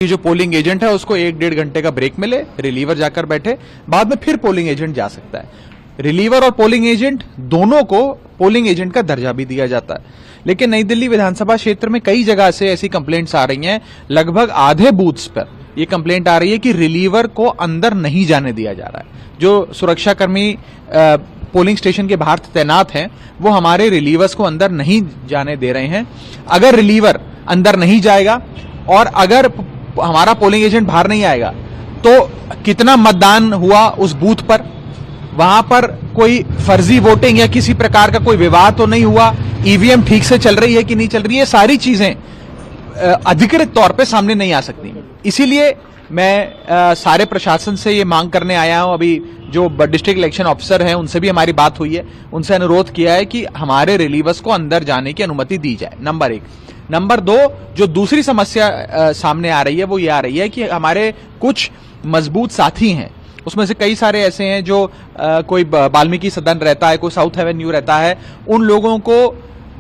जो polling agent है उसको 1-1.5 घंटे का ब्रेक मिले, रिलीवर जाकर बैठे, बाद में फिर पोलिंग एजेंट जा सकता है। रिलीवर और पोलिंग एजेंट दोनों को पोलिंग एजेंट का दर्जा भी दिया जाता है। लेकिन नई दिल्ली विधानसभा क्षेत्र में कई जगह से ऐसी कंप्लेंट्स आ रही हैं, लगभग आधे बूथ्स पर ये कंप्लेंट आ रही है कि रिलीवर को अंदर नहीं जाने दिया जा रहा है। जो सुरक्षाकर्मी पोलिंग स्टेशन के बाहर तैनात हैं वो हमारे रिलीवर्स को अंदर नहीं जाने दे रहे हैं। अगर रिलीवर अंदर नहीं जाएगा और अगर हमारा पोलिंग एजेंट बाहर नहीं आएगा तो कितना मतदान हुआ उस बूथ पर, वहां पर कोई फर्जी वोटिंग या किसी प्रकार का कोई विवाद तो नहीं हुआ, ईवीएम ठीक से चल रही है कि नहीं चल रही है, सारी चीजें अधिकृत तौर पे सामने नहीं आ सकती। इसीलिए मैं सारे प्रशासन से ये मांग करने आया हूं। अभी जो डिस्ट्रिक्ट इलेक्शन ऑफिसर हैं उनसे भी हमारी बात हुई है, उनसे अनुरोध किया है कि हमारे रिलीवर्स को अंदर जाने की अनुमति दी जाए, नंबर 1। नंबर 2, जो दूसरी समस्या सामने आ रही है वो ये आ रही है कि हमारे कुछ मजबूत साथी हैं, उसमें से कई सारे ऐसे हैं जो कोई वाल्मीकि सदन रहता है, कोई साउथ एवेन्यू रहता है, उन लोगों को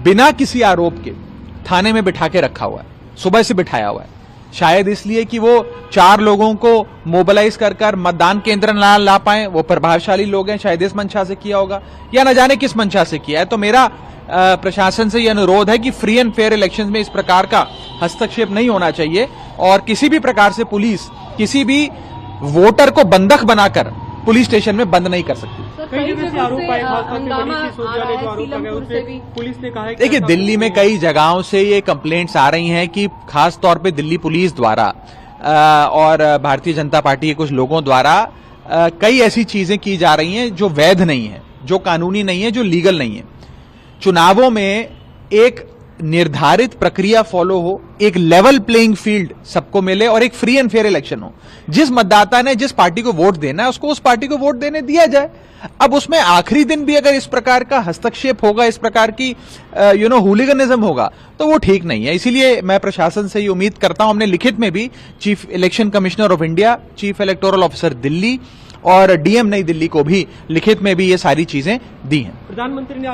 बिना किसी आरोप के थाने में बिठा के रखा हुआ है, सुबह से बिठाया हुआ है, शायद इसलिए कि वो 4 लोगों को मोबिलाइज कर मतदान केंद्र ना ला पाए। वो प्रभावशाली लोग हैं, शायद इस मंशा से किया होगा या न जाने किस मंशा से किया है। तो मेरा प्रशासन से यह अनुरोध है कि फ्री एंड फेयर इलेक्शन में इस प्रकार का हस्तक्षेप नहीं होना चाहिए और किसी भी प्रकार से पुलिस किसी भी वोटर को बंधक बनाकर पुलिस स्टेशन में बंद नहीं कर सकती। पुलिस ने कहा है कि देखिए, दिल्ली में कई जगहों से ये कंप्लेंट्स आ रही हैं कि खास तौर पे दिल्ली पुलिस द्वारा और भारतीय जनता पार्टी के कुछ लोगों द्वारा कई ऐसी चीजें की जा रही हैं जो वैध नहीं है, जो कानूनी नहीं है, जो लीगल नहीं है। चुनावों में एक निर्धारित प्रक्रिया फॉलो हो, एक लेवल प्लेइंग फील्ड सबको मिले और एक फ्री एंड फेयर इलेक्शन हो। जिस मतदाता ने जिस पार्टी को वोट देना है उसको उस पार्टी को वोट देने दिया जाए। अब उसमें आखिरी दिन भी अगर इस प्रकार का हस्तक्षेप होगा, इस प्रकार की हुलिगनिज्म होगा तो वो ठीक नहीं है। इसीलिए मैं प्रशासन से ये उम्मीद करता हूं, हमने लिखित में भी chief election commissioner of India, chief electoral officer Delhi और डीएम नई दिल्ली को भी लिखित में भी ये सारी चीजें दी हैं। प्रधानमंत्री ने